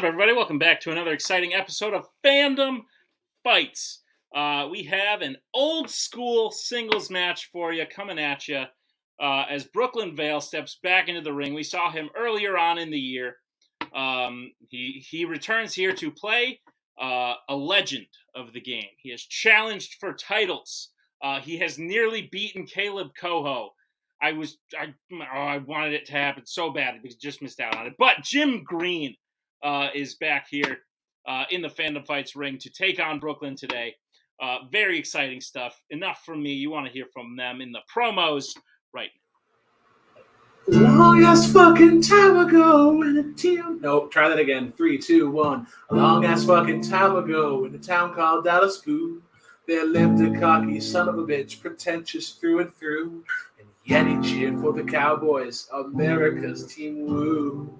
up, everybody? Welcome back to another exciting episode of Fandom Fights. We have an old school singles match for you coming at you as Brooklyn Vail steps back into the ring. We saw him earlier on in the year. He returns here to play a legend of the game. He has challenged for titles. He has nearly beaten Kaleb Koho. I wanted it to happen so bad because just missed out on it. But Jim Green is back here in the Fandom Fights ring to take on Brooklyn today. Very exciting stuff. Enough from me. You want to hear from them in the promos right now. Long ass fucking time ago in a team. Nope, try that again. 3, 2, 1. A long ass fucking time ago in a town called Dallas School, there lived a cocky son of a bitch, pretentious through and through. And yet he cheered for the Cowboys, America's Team Woo.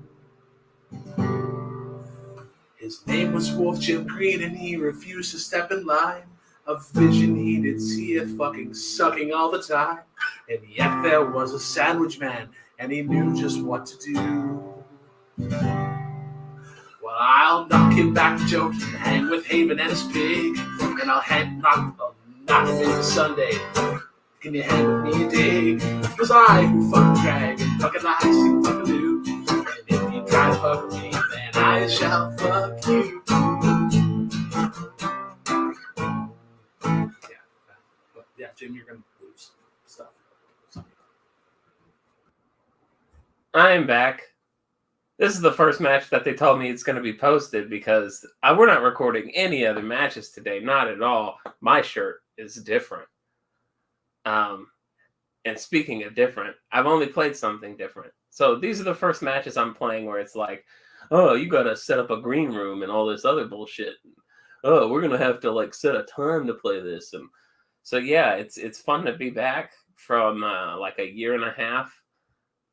His name was Wolf Jim Green, and he refused to step in line. A vision he did see it fucking sucking all the time. And yet there was a sandwich man, and he knew just what to do. Well, I'll knock him back, joke, and hang with Haven and his pig. And I'll knock him into Sunday. Can you hang with me a dig? It was I who fucked the drag and fucking I see fucking Lou. And if you try to fuck with me, then I shall fuck you. Yeah, Jim, you're gonna lose stuff. I'm back. This is the first match that they told me it's going to be posted because we're not recording any other matches today. Not at all. My shirt is different. And speaking of different, I've only played something different. So these are the first matches I'm playing where it's like, oh, you got to set up a green room and all this other bullshit. Oh, we're going to have to like set a time to play this. And so, yeah, it's fun to be back from like a year and a half,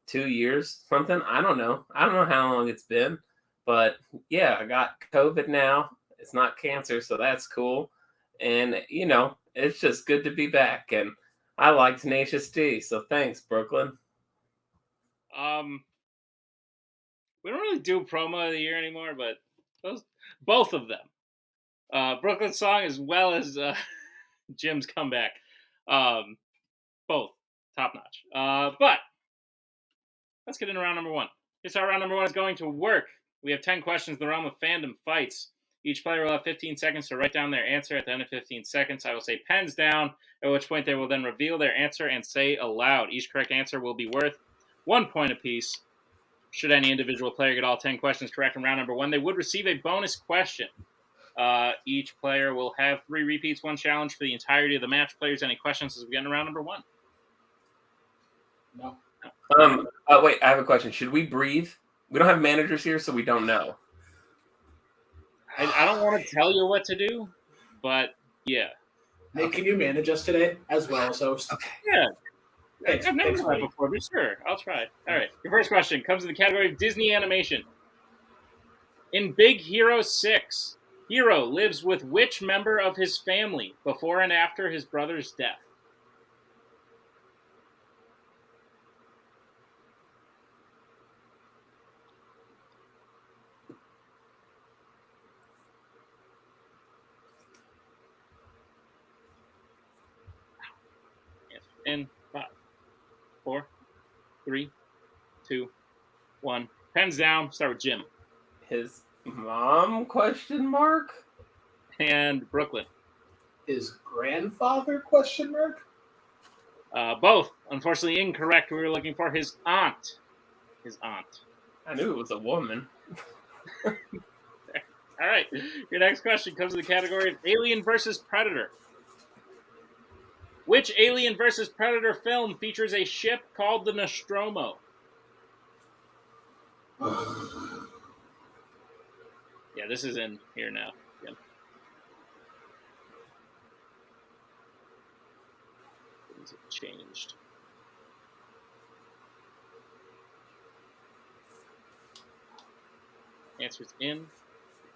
2 years, something. I don't know how long it's been, but yeah, I got COVID now. It's not cancer, so that's cool. And, you know, it's just good to be back. And I like Tenacious D, so thanks, Brooklyn. We don't really do promo of the year anymore, but both of them. Brooklyn's song as well as Jim's comeback. Both top notch. But let's get into round number one. Here's how round number one is going to work. We have 10 questions in the realm of Fandom Fights. Each player will have 15 seconds to write down their answer. At the end of 15 seconds, I will say pens down, at which point they will then reveal their answer and say aloud. Each correct answer will be worth 1 point apiece. Should any individual player get all 10 questions correct in round number one, they would receive a bonus question. Each player will have 3 repeats, 1 challenge for the entirety of the match. Players, any questions as we get into round number one? No. Wait, I have a question. Should we breathe? We don't have managers here, so we don't know. I don't want to tell you what to do, but yeah. Hey, can you manage us today as well? So okay. Yeah. Thanks, I've never done that before, but sure, I'll try. All right. Your first question comes in the category of Disney animation. In Big Hero 6, Hero lives with which member of his family before and after his brother's death? In 5, 4, 3, 2, 1. Pens down. Start with Jim. His mom? Question mark. And Brooklyn. His grandfather? Question mark. Both. Unfortunately, incorrect. We were looking for his aunt. His aunt. I knew it was a woman. All right. Your next question comes in the category of Alien versus Predator. Which Alien vs. Predator film features a ship called the Nostromo? Yeah, this is in here now. Yep. Things have changed. Answers in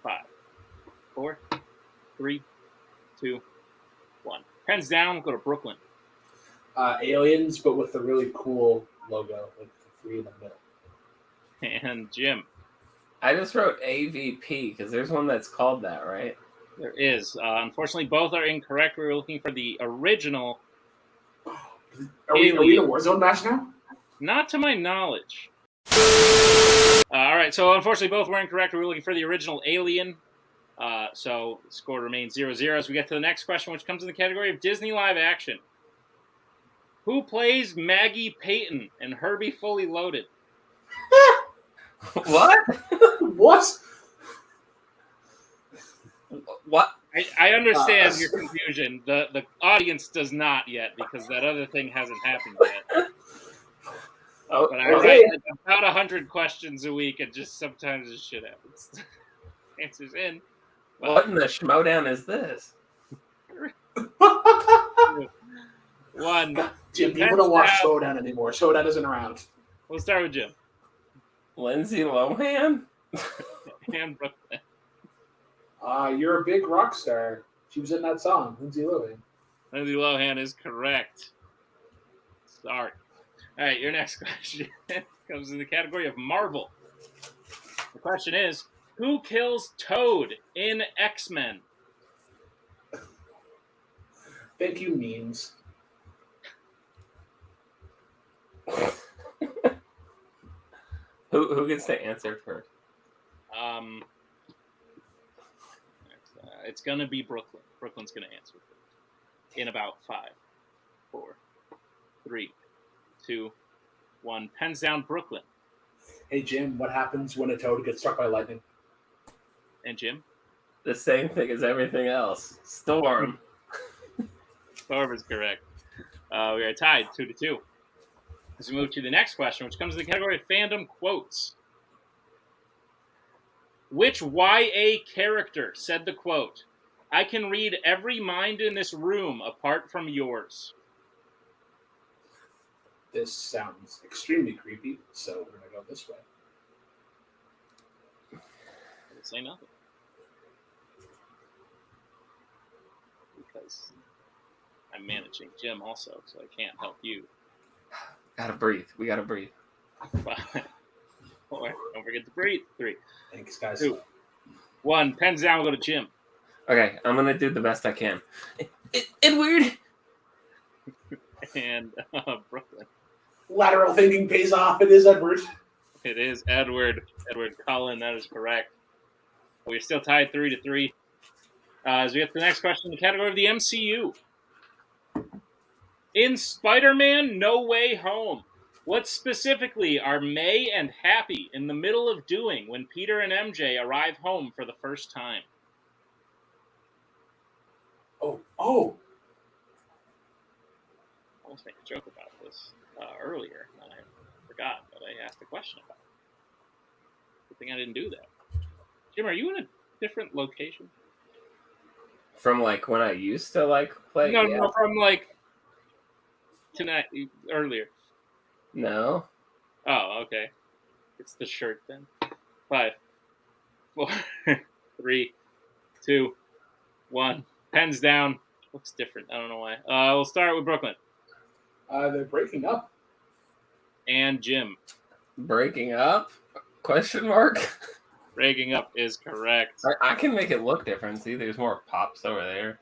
5, 4, 3, 2, 1. Pens down, go to Brooklyn. Aliens, but with a really cool logo, like the 3 in the middle. And Jim. I just wrote AVP because there's one that's called that, right? There is. Unfortunately, both are incorrect. We were looking for the original. Are we in a Warzone match now? Not to my knowledge. All right, so unfortunately, both were incorrect. We were looking for the original Alien. So the score remains 0-0 as we get to the next question, which comes in the category of Disney live action. Who plays Maggie Peyton in Herbie Fully Loaded? What? What? What? I understand your confusion. The audience does not yet because that other thing hasn't happened yet. Oh, But I okay. write about 100 questions a week, and just sometimes this shit happens. Answers in. What in the schmodown is this? One. Jim, people don't watch Showdown anymore. Showdown isn't around. We'll start with Jim. Lindsay Lohan? And Brooklyn. You're a big rock star. She was in that song, Lindsay Lohan. Lindsay Lohan is correct. Sorry. All right, your next question comes in the category of Marvel. The question is, who kills Toad in X-Men? Thank you, memes. Who gets to answer first? It's gonna be Brooklyn. Brooklyn's gonna answer first. In about 5, 4, 3, 2, 1. Pens down, Brooklyn. Hey, Jim, what happens when a toad gets struck by lightning? And Jim? The same thing as everything else. Storm. Storm is correct. We are tied 2-2. As we move to the next question, which comes in the category of fandom quotes. Which YA character said the quote, "I can read every mind in this room apart from yours"? This sounds extremely creepy, so we're going to go this way. Say nothing. Because I'm managing Jim also, so I can't help you. Gotta breathe. We gotta breathe. 5, 4, don't forget to breathe. 3, Thanks, guys. 2, 1. Pens down, we'll go to Jim. Okay, I'm gonna do the best I can. Edward! And Brooklyn. Lateral thinking pays off. It is Edward. It is Edward Cullen. That is correct. We're still tied 3-3. As we get to the next question, the category of the MCU. In Spider-Man No Way Home, what specifically are May and Happy in the middle of doing when Peter and MJ arrive home for the first time? Oh. I almost made a joke about this earlier, and I forgot that I asked a question about it. Good thing I didn't do that. Jim, are you in a different location? From like when I used to like play? No, from like tonight, earlier. No. Oh, okay. It's the shirt then. 5, 4, 3, 2, 1. Pens down. Looks different. I don't know why. We'll start with Brooklyn. They're breaking up. And Jim. Breaking up? Question mark? Breaking up is correct. I can make it look different. See, there's more pops over there.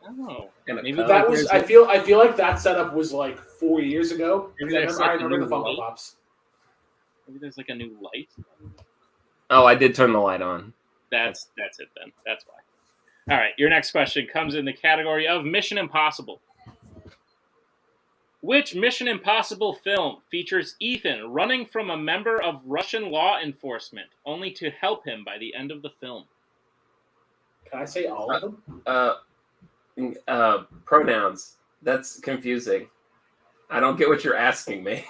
Oh, Maybe That was. I feel like that setup was like 4 years ago. Maybe I there's remember the like a new Funko light. Pops. Maybe there's like a new light. Oh, I did turn the light on. That's it then. That's why. All right, your next question comes in the category of Mission Impossible. Which Mission Impossible film features Ethan running from a member of Russian law enforcement only to help him by the end of the film? Can I say all of them? Pronouns. That's confusing. I don't get what you're asking me.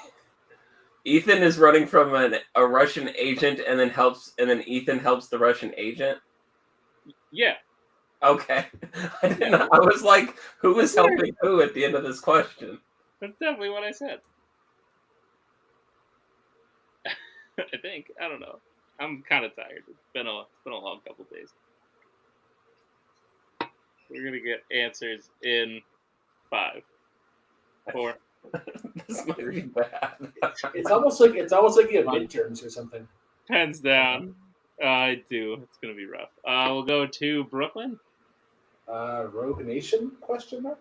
Ethan is running from a Russian agent, and then Ethan helps the Russian agent. Yeah. Okay. I didn't know. I was like, who is helping who at the end of this question? That's definitely what I said. I think. I don't know. I'm kind of tired. It's been a long couple days. We're gonna get answers in 5, 4. This might be bad. It's almost like you have midterms or something. Pens down. I do. It's going to be rough. We'll go to Brooklyn. Rogue Nation? Question mark.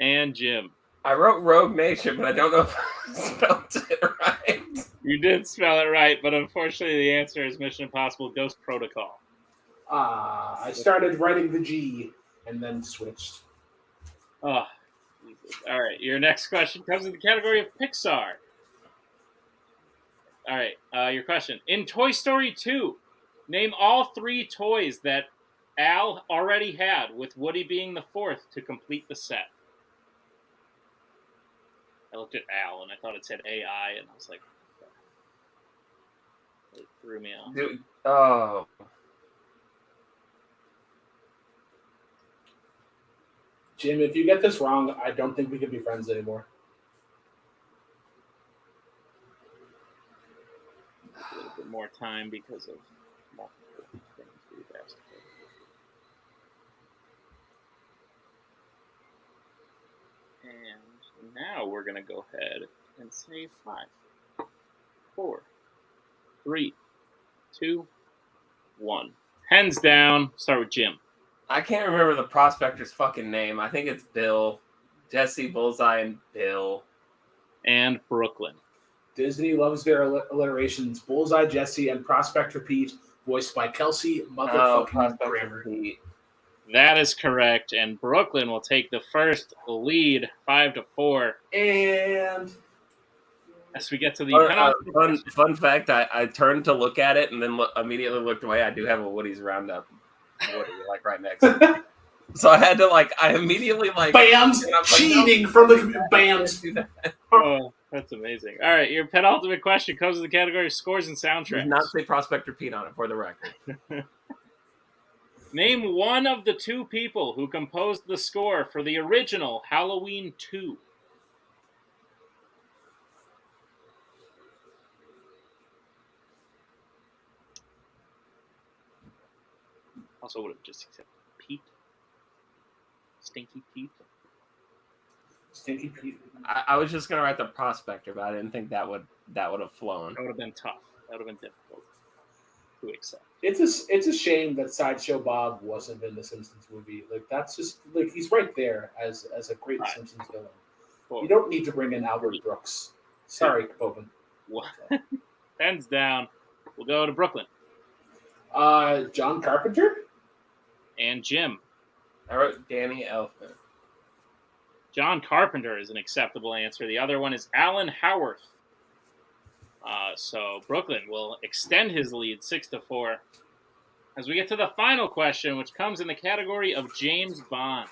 And Jim. I wrote Rogue Nation, but I don't know if I spelled it right. You did spell it right, but unfortunately the answer is Mission Impossible Ghost Protocol. I started writing the G and then switched. Oh, Jesus. All right. Your next question comes in the category of Pixar. All right. Your question. In Toy Story 2, name all 3 toys that Al already had, with Woody being the 4th to complete the set. I looked at Al, and I thought it said AI, and I was like, it threw me off. Dude, oh. Jim, if you get this wrong, I don't think we can be friends anymore. A little bit more time because of multiple things we've asked for. And now we're going to go ahead and say 5, 4, 3, 2, 1. Hands down. Start with Jim. I can't remember the prospector's fucking name. I think it's Bill. Jesse, Bullseye, and Bill. And Brooklyn. Disney loves their alliterations. Bullseye, Jesse, and Prospector Pete, voiced by Kelsey motherfucking Grammer. That is correct, and Brooklyn will take the first lead, 5-4. And as we get to the fun fact, I turned to look at it and then immediately looked away. I do have a Woody's Roundup, Woody, like right next to me. So I had to I immediately banned cheating from the band. Oh, that's amazing. All right, your penultimate question comes in the category of scores and soundtracks. Does not say Prospector Pete on it, for the record. Name one of the 2 people who composed the score for the original Halloween 2. Also would have just accepted Pete. Stinky Pete. Stinky Pete. I was just gonna write the Prospector, but I didn't think that would have flown. That would have been tough. That would have been difficult to accept. It's a shame that Sideshow Bob wasn't in the Simpsons movie. That's just he's right there as a great Simpsons villain. You don't need to bring in Albert Brooks. Sorry, Boatman. Pens down. We'll go to Brooklyn. John Carpenter. And Jim. I wrote Danny Elfman. John Carpenter is an acceptable answer. The other one is Alan Howarth. So Brooklyn will extend his lead 6-4. As we get to the final question, which comes in the category of James Bond.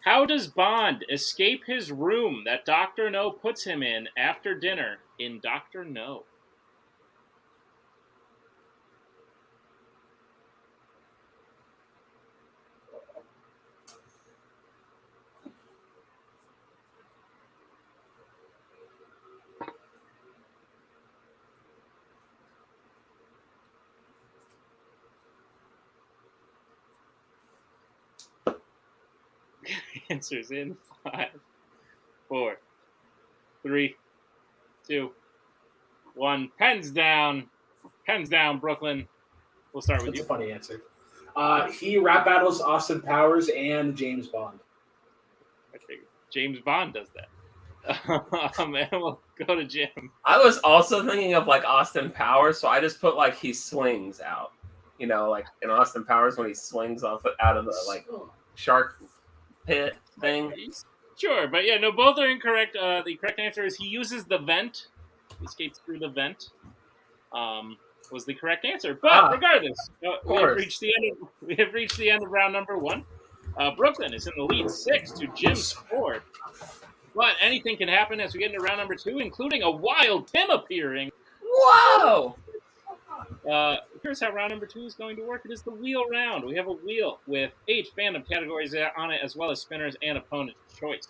How does Bond escape his room that Dr. No puts him in after dinner in Dr. No? Answers in 5, 4, 3, 2, 1. Pens down. Pens down, Brooklyn. We'll start with you. That's a funny answer. He rap battles Austin Powers and James Bond. I figured James Bond does that. And we'll go to Jim. I was also thinking of Austin Powers, so I just put he swings out. You know, in Austin Powers when he swings out of the shark pit thing. Sure, but yeah, no, both are incorrect. The correct answer is he uses the vent. He escapes through the vent. Was the correct answer. But regardless, we have reached the end of round number 1. Brooklyn is in the lead 6 to Jim's 4. But anything can happen as we get into round number 2, including a wild Tim appearing. Whoa! Here's how round number 2 is going to work. It is the wheel round. We have a wheel with 8 fandom categories on it, as well as spinners and opponent's choice.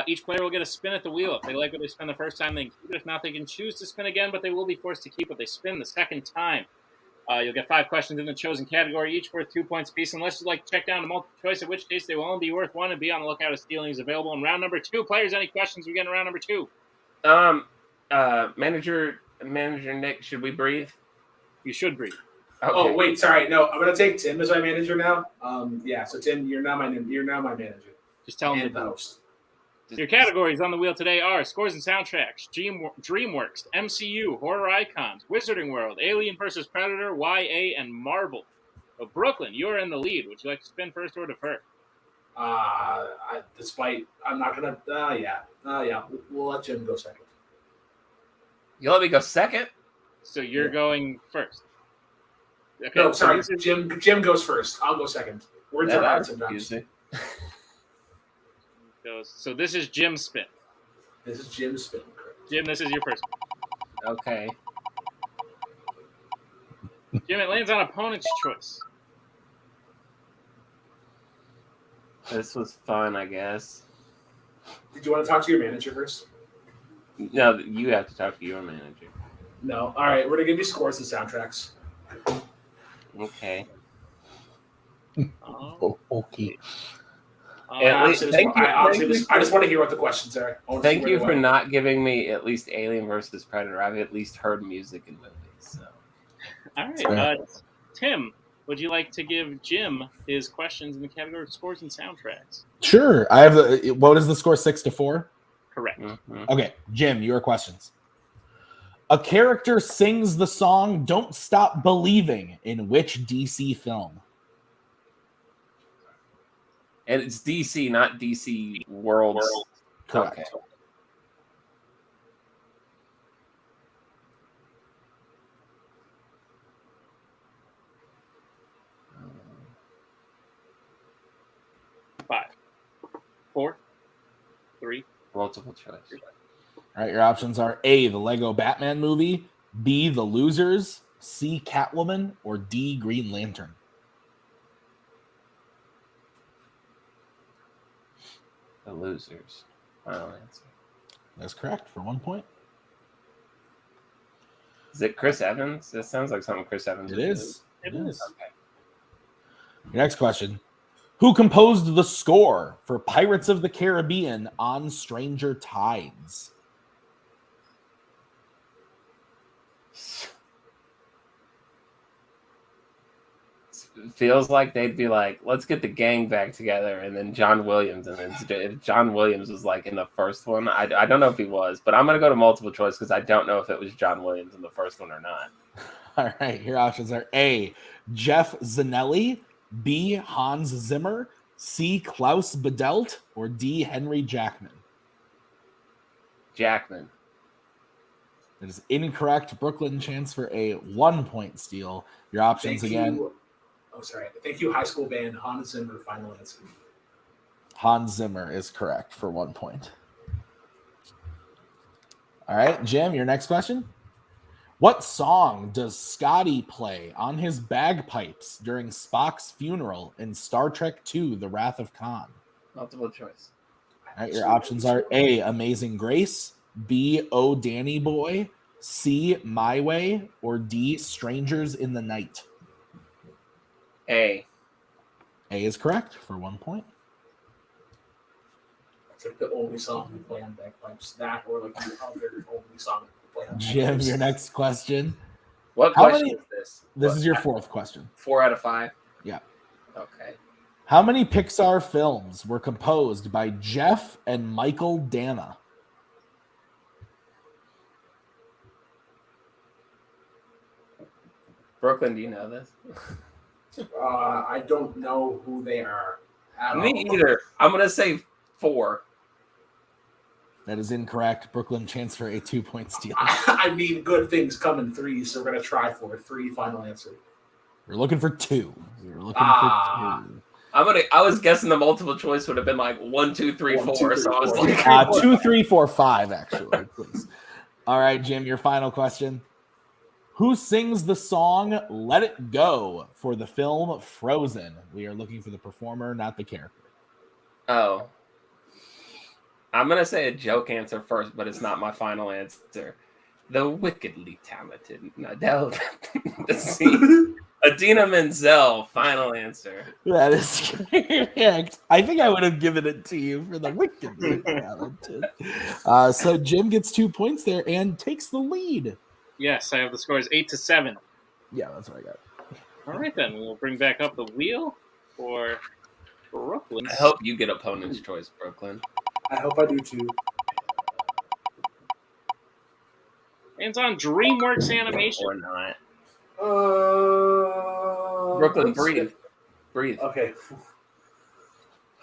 Each player will get a spin at the wheel. If they like what they spin the first time, they can keep it. If not, they can choose to spin again, but they will be forced to keep what they spin the second time. You'll get 5 questions in the chosen category, each worth 2 points apiece, unless you'd like to check down to multiple choice, in which case they will only be worth 1, and be on the lookout as stealing is available in round number 2. Players, any questions we get in round number 2? Manager Manager Nick, should we breathe? You should breathe. Okay. Oh wait, sorry. No, I'm gonna take Tim as my manager now. Yeah. So Tim, you're now my manager. Just tell him And to the breathe. host. Your categories on the wheel today are scores and soundtracks, DreamWorks, MCU, horror icons, Wizarding World, Alien vs. Predator, YA, and Marvel. So Brooklyn, you're in the lead. Would you like to spin first or defer? Despite I'm not gonna. Yeah. We'll let Jim go second. You let me go second? So you're going first. Okay. No, so sorry. this is- Jim goes first. I'll go second. Words are hard sometimes. So this is Jim's spin. This is Jim's spin. Jim, this is your first one. Okay. Jim, it lands on opponent's choice. This was fun, I guess. Did you want to talk to your manager first? No, you have to talk to your manager. No. All right. We're gonna give you scores and soundtracks. Okay. Okay. I just want to hear what the questions are. Thank you for not giving me at least Alien versus Predator. I've at least heard music in movies. So. All right. Tim, would you like to give Jim his questions in the category of scores and soundtracks? Sure. I have the. What is the score? 6-4. Correct. Mm-hmm. Okay, Jim, your questions. A character sings the song "Don't Stop Believing" in which DC film? And it's DC, not DC Worlds. Correct. Okay. Five, 4, 3. Multiple choice. All right, your options are A, the Lego Batman movie, B, The Losers, C, Catwoman, or D, Green Lantern. The Losers. Final answer. That's correct for 1 point. Is it Chris Evans? That sounds like something Chris Evans It would do. is. It is. Okay. Your next question. Who composed the score for Pirates of the Caribbean on Stranger Tides? Feels like they'd be like, let's get the gang back together, and then John Williams, and then if John Williams was like in the first one. I don't know if he was, but I'm gonna go to multiple choice because I don't know if it was John Williams in the first one or not. All right, your options are A, Jeff Zanelli, B, Hans Zimmer, C, Klaus Badelt, or D, Henry Jackman. Jackman. That is incorrect. Brooklyn chance for a 1 point steal. Your options again. Oh, sorry. Thank you, high school band. Hans Zimmer, final answer. Hans Zimmer is correct for 1 point. All right, Jim, your next question. What song does Scotty play on his bagpipes during Spock's funeral in Star Trek II, The Wrath of Khan? Multiple choice. All right, your options are A, Amazing Grace, B, Oh Danny Boy, C, My Way, or D, Strangers in the Night. A. A is correct for 1 point. It's like the only song we play on bagpipes. That or like the other only song we play on Jim, bagpipes. your next question. What How question many- is this? This What, is your fourth question. 4 out of 5? Yeah. Okay. How many Pixar films were composed by Jeff and Michael Dana? Brooklyn, do you know this? I don't know who they are. Me either. I'm gonna say 4. That is incorrect. Brooklyn chance for a 2 point steal. I mean, good things come in threes, so we're gonna try for 3. Final answer. We're looking for 2. We're looking Ah. for 2. I was guessing the multiple choice would have been like 1, 2, 3, 1, 4. 2, 3, So I was 4. like, 2, 3, 4, 5, actually, please. All right, Jim, your final question. Who sings the song Let It Go for the film Frozen? We are looking for the performer, not the character. oh. I'm gonna say a joke answer first, but it's not my final answer. The wickedly talented Nadell. Adina Menzel, final answer. That is correct. I think I would have given it to you for the wickedly talented. So Jim gets 2 points there and takes the lead. Yes, I have the scores 8-7. Yeah, that's what I got. All right, then. We'll bring back up the wheel for Brooklyn. I hope you get opponent's choice, Brooklyn. I hope I do too. It's on DreamWorks Animation. Or not. Brooklyn, breathe. Breathe. Okay.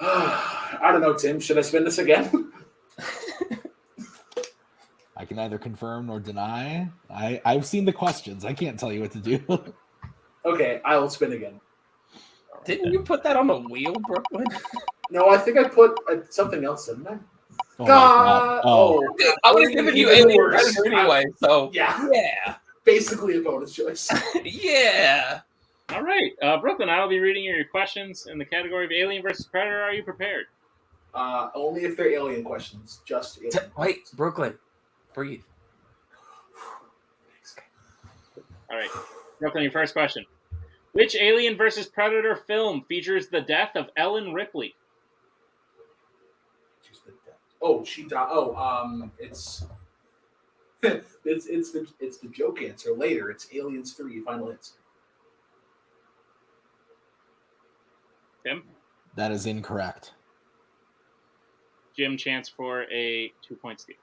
I don't know, Tim. Should I spin this again? I can neither confirm nor deny. I've seen the questions. I can't tell you what to do. Okay, I will spin again. Didn't you put that on the wheel, Brooklyn? No, I think I put something else, didn't I? Oh, God! oh. I would have given you Even Alien worse. Predator anyway, so Yeah, yeah. basically a bonus choice. Yeah. All right, Brooklyn, I will be reading your questions in the category of Alien versus Predator. Are you prepared? Only if they're alien questions. Just alien. Wait, Brooklyn, breathe. All right, Brooklyn, your first question. Which Alien versus Predator film features the death of Ellen Ripley? Oh, she died. Oh, it's it's the joke answer later. It's Aliens 3, final answer. Tim? That is incorrect. Jim, chance for a 2-point steal.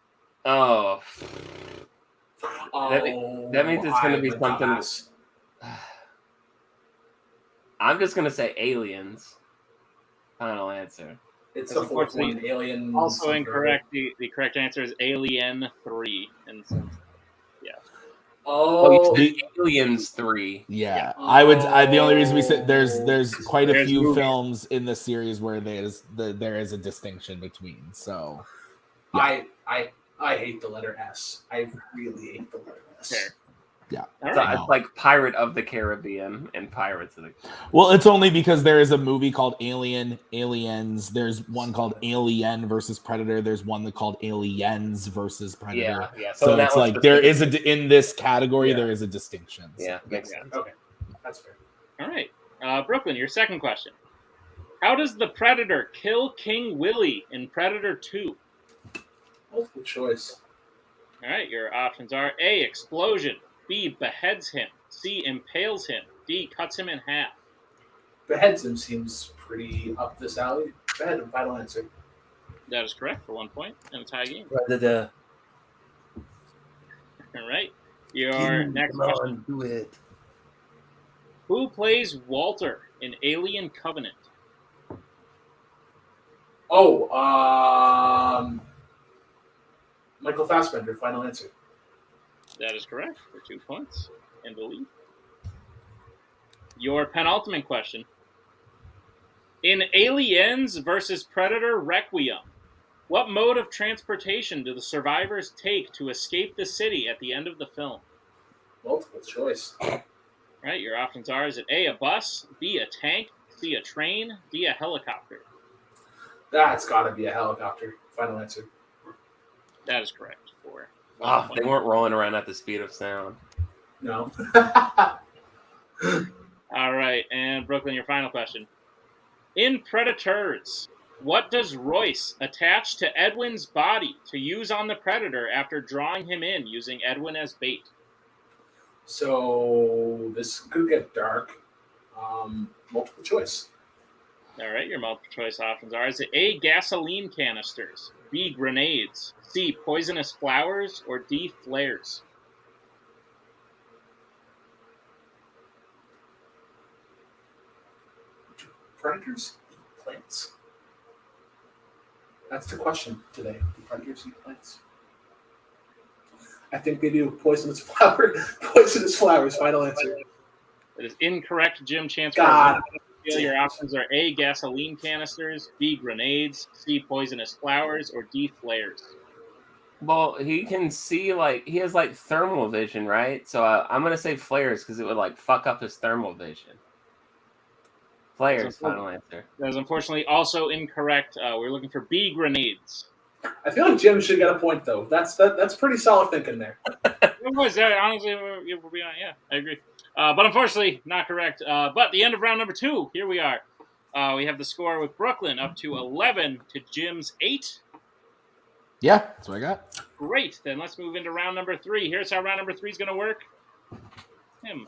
Oh. That means it's going to be I'm a something. dumbass. I'm just going to say Aliens. Final answer. It's the fourth one. Unfortunately, Alien. Also something. incorrect. The correct answer is Alien 3. And Oh, Aliens 3. Yeah, Yeah. the only reason we said there's quite a There's few movies. films in the series where there is a distinction between. So I hate the letter S. I really hate the letter S. fair. Yeah. All So right. it's like Pirate of the Caribbean and Pirates of the well, it's only because there is a movie called Aliens. There's one called Alien versus Predator. There's one called Aliens versus Predator. Yeah. So that it's one's like there is specific. in this category Yeah. there is a distinction. So. Yeah, makes sense. Okay, that's fair. All right. Brooklyn, your second question. How does the Predator kill King Willie in Predator 2? Multiple choice. All right. Your options are A, explosion. B, beheads him. C, impales him. D, cuts him in half. Beheads him seems pretty up this alley. Behead him, final answer. That is correct for 1 point in a tie game. Predator. All right. Your next question. Do it. Who plays Walter in Alien Covenant? Oh, Michael Fassbender, final answer. That is correct for 2 points in the lead. Your penultimate question. In Aliens versus Predator Requiem, what mode of transportation do the survivors take to escape the city at the end of the film? Multiple choice. Right, your options are, is it A, a bus, B, a tank, C, a train, D, a helicopter? That's got to be a helicopter. Final answer. That is correct for 1 Oh, point. they weren't rolling around at the speed of sound. No. All right, and Brooklyn, your final question. In Predators, what does Royce attach to Edwin's body to use on the Predator after drawing him in using Edwin as bait? So this could get dark. Multiple choice. All right, your multiple choice options are, is it A, gasoline canisters, B, grenades, C, poisonous flowers, or D, flares? Do predators eat plants? That's the question today. Do predators eat plants? I think they do. Poisonous flowers. Final answer. That is incorrect, Jim. Chance God. for your options are A, gasoline canisters, B, grenades, C, poisonous flowers, or D, flares. Well, he can see, like, he has, like, thermal vision, right? So I'm going to say flares because it would, like, fuck up his thermal vision. Flares, final answer. That is unfortunately also incorrect. We're looking for B, grenades. I feel like Jim should get a point though. That's pretty solid thinking there. Honestly, yeah, I agree. But unfortunately, not correct. But the end of round number 2, here we are. We have the score with Brooklyn up to 11 to Jim's 8. Yeah, that's what I got. Great. Then let's move into round number 3. Here's how round number 3 is going to work. Tim.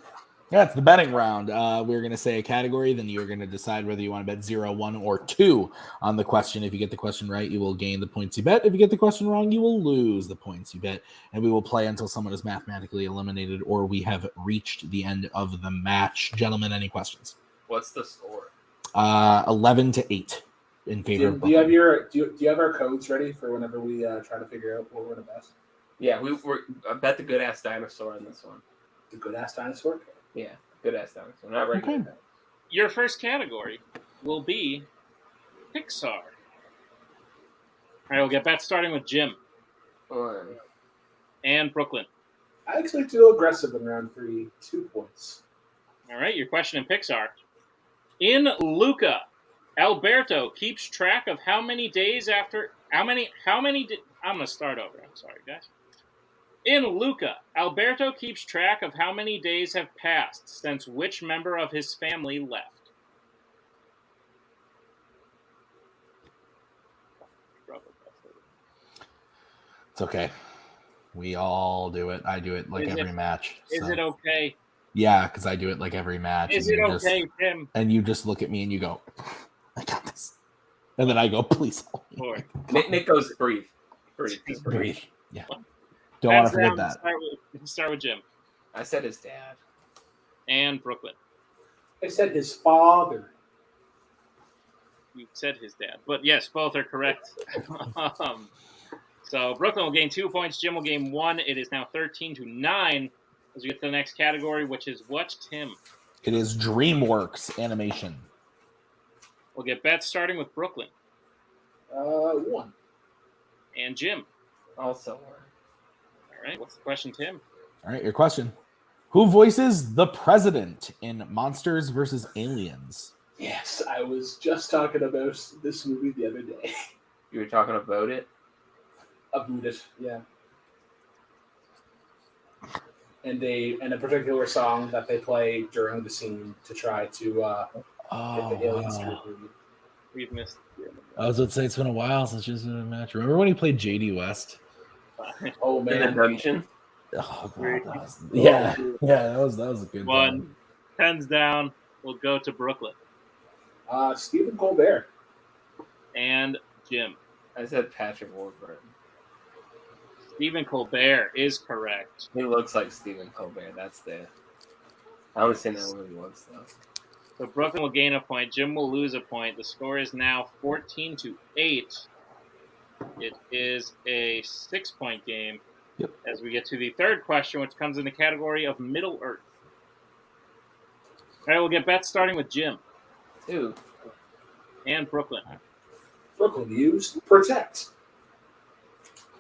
Yeah, it's the betting round. We're going to say a category, then you're going to decide whether you want to bet 0, 1, or 2 on the question. If you get the question right, you will gain the points you bet. If you get the question wrong, you will lose the points you bet. And we will play until someone is mathematically eliminated or we have reached the end of the match. Gentlemen, any questions? What's the score? 11-8 in favor of Do you have our codes ready for whenever we try to figure out what we're the best? Yeah, I bet the good ass dinosaur on this one. The good ass dinosaur? Yeah, good ass dinosaur. Not regular. Okay. Your first category will be Pixar. All right, we'll get that starting with Jim 1. and Brooklyn. I actually like to go aggressive in round 3, 2 points. All right, your question in Pixar. In Luca, Alberto keeps track of how many days after I'm going to start over. I'm sorry, guys. In Luca, Alberto keeps track of how many days have passed since which member of his family left. It's okay. We all do it. I do it like every match. Is it okay? Yeah, because I do it like every match. Is it okay, Tim? And you just look at me and you go, I got this. And then I go, please help me. Nick goes, breathe. Just breathe. Yeah. Don't want to forget that. Start with Jim. I said his dad. And Brooklyn. I said his father. You said his dad. But yes, both are correct. So Brooklyn will gain 2 points. Jim will gain 1. It is now 13-9 as we get to the next category, which is what, Tim? It is DreamWorks animation. We'll get bets starting with Brooklyn. 1. And Jim. Also 1. All right, what's the question, Tim? All right, your question. Who voices the president in Monsters vs. Aliens? Yes, I was just talking about this movie the other day. You were talking about it? About it, yeah. And a particular song that they play during the scene to try to get the aliens to agree. We've missed. I was about to say it's been a while since you've been in a match. Remember when he played JD West? Oh In the man, dungeon? Oh, God, that was a good one. 10's down. We'll go to Brooklyn. Stephen Colbert. And Jim. I said Patrick Warburton. Stephen Colbert is correct. He looks like Stephen Colbert. That's the. I only seen that movie once though. So Brooklyn will gain a point. Jim will lose a point. The score is now 14-8. It is a 6-point game. Yep. As we get to the third question, which comes in the category of Middle Earth. All right, we'll get bets starting with Jim. 2. And Brooklyn. Brooklyn used protect.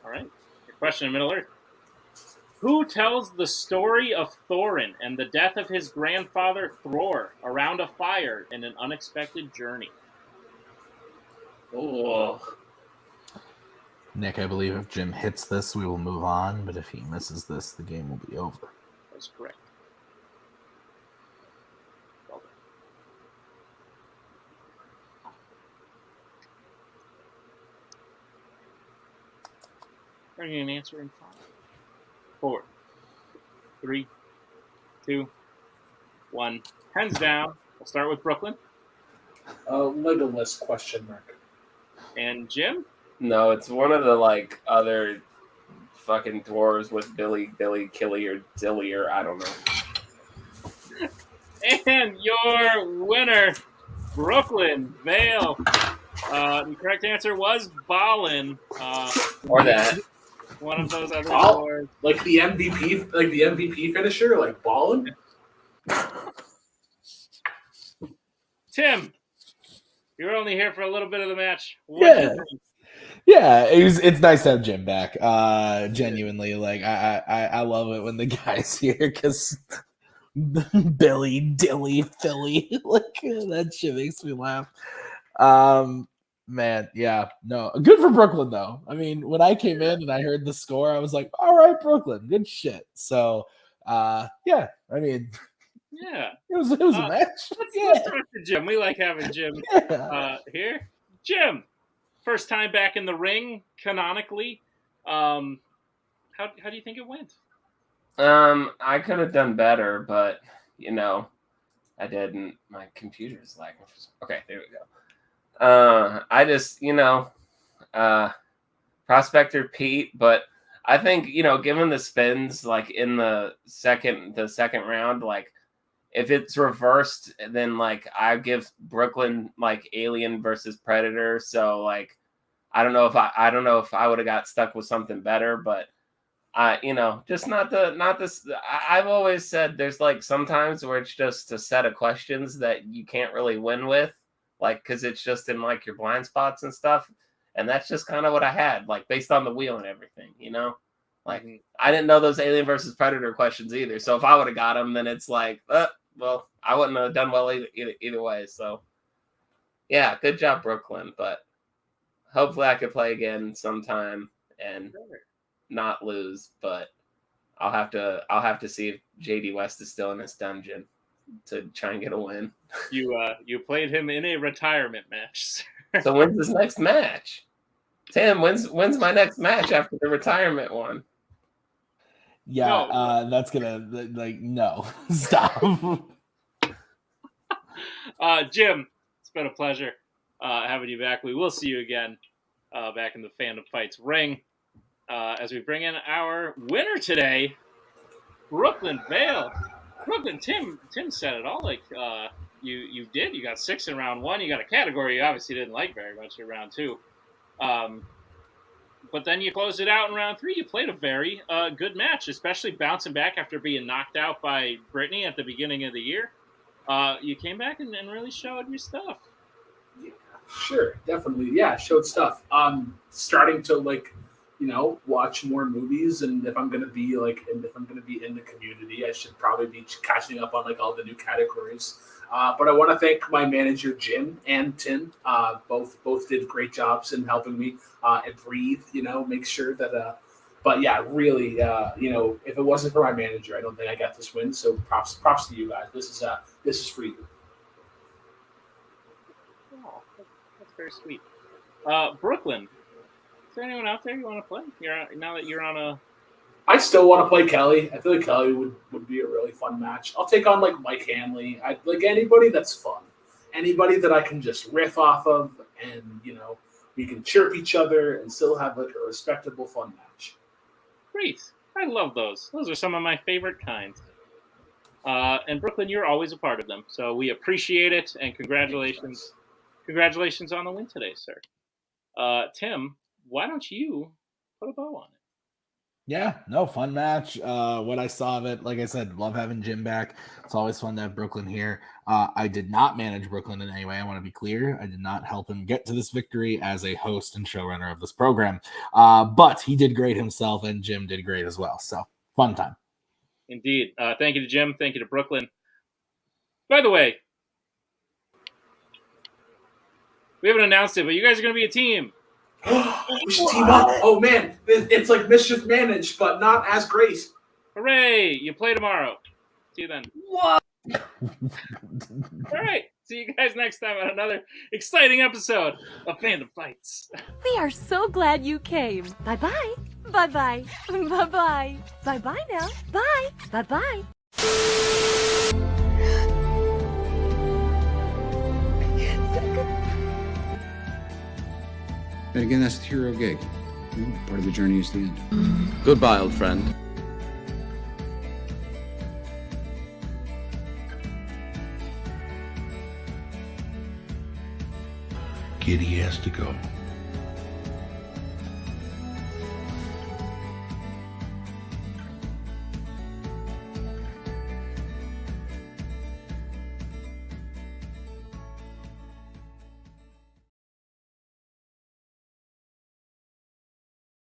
All right. Your question in Middle Earth. Who tells the story of Thorin and the death of his grandfather Thror around a fire in an unexpected journey? Oh. Nick, I believe if Jim hits this, we will move on. But if he misses this, the game will be over. That's correct. Well done. Bringing an answer in 5, 4, 3, 2, 1. Hands down. We'll start with Brooklyn. Legolas question mark. And Jim? No, it's one of the other fucking dwarves with Billy, Killy, or Dilly, or I don't know. And your winner, Brooklyn, Vail. The correct answer was Balin. Or that. One of those other dwarves. Like the MVP finisher, like Ballin. Tim, you were only here for a little bit of the match. Yeah, it's nice to have Jim back. Genuinely, I love it when the guy's here because Billy, Dilly, Philly, that shit makes me laugh. Man, yeah, no, good for Brooklyn though. I mean, when I came in and I heard the score, I was like, all right, Brooklyn, good shit. So, yeah, I mean. Yeah, it was a match. Let's talk to Jim. We like having Jim here. Jim, first time back in the ring, canonically. How do you think it went? I could have done better, but I didn't. My computer's lagging. Okay, there we go. I just, Prospector Pete, but I think, given the spins like in the second round, like if it's reversed, then like I give Brooklyn like Alien versus Predator. So like I don't know if I would have got stuck with something better, but just not this. I've always said there's like sometimes where it's just a set of questions that you can't really win with, like because it's just in like your blind spots and stuff. And that's just kind of what I had, like based on the wheel and everything, Like I didn't know those Alien versus Predator questions either. So if I would have got them, then it's like, well, I wouldn't have done well either way. So yeah, good job, Brooklyn. But hopefully I could play again sometime and not lose. But I'll have to see if JD West is still in his dungeon to try and get a win. You played him in a retirement match. So when's his next match? Tim, when's my next match after the retirement one? Yeah, No. That's gonna no. Stop. Jim, it's been a pleasure having you back. We will see you again back in the Fandom Fights ring as we bring in our winner today, Brooklyn Vail. Brooklyn, Tim said it all. Like you did. You got 6 in round 1. You got a category you obviously didn't like very much in round 2. But then you closed it out in round 3. You played a very good match, especially bouncing back after being knocked out by Brittany at the beginning of the year. You came back and really showed your stuff. Yeah, sure, definitely. Yeah, showed stuff. Starting to watch more movies, and if I'm gonna be in the community, I should probably be catching up on all the new categories. But I want to thank my manager Jim and Tim. Both did great jobs in helping me and breathe. Make sure that. But yeah, really, if it wasn't for my manager, I don't think I got this win. So props to you guys. This is for you. Oh, that's very sweet. Brooklyn. Is there anyone out there you want to play? Now that you're on a... I still want to play Kelly. I feel like Kelly would be a really fun match. I'll take on Mike Hanley. I like anybody that's fun. Anybody that I can just riff off of, and we can chirp each other and still have a respectable fun match. Great. I love those. Those are some of my favorite kinds. And Brooklyn, you're always a part of them. So we appreciate it, and congratulations. Congratulations on the win today, sir. Tim, why don't you put a bow on it? Yeah, no, fun match. What I saw of it, like I said, love having Jim back. It's always fun to have Brooklyn here. I did not manage Brooklyn in any way. I want to be clear. I did not help him get to this victory as a host and showrunner of this program. But he did great himself, and Jim did great as well. So, fun time. Indeed. Thank you to Jim. Thank you to Brooklyn. By the way, we haven't announced it, but you guys are going to be a team. We should team up. Oh man, it's like Mischief managed, but not as great. Hooray! You play tomorrow. See you then. What? All right. See you guys next time on another exciting episode of Fandom Fights. We are so glad you came. Bye-bye. Bye-bye. Bye-bye. Bye-bye now. Bye. Bye-bye. And again, that's the hero gig. Part of the journey is the end. Goodbye, old friend. Kitty has to go.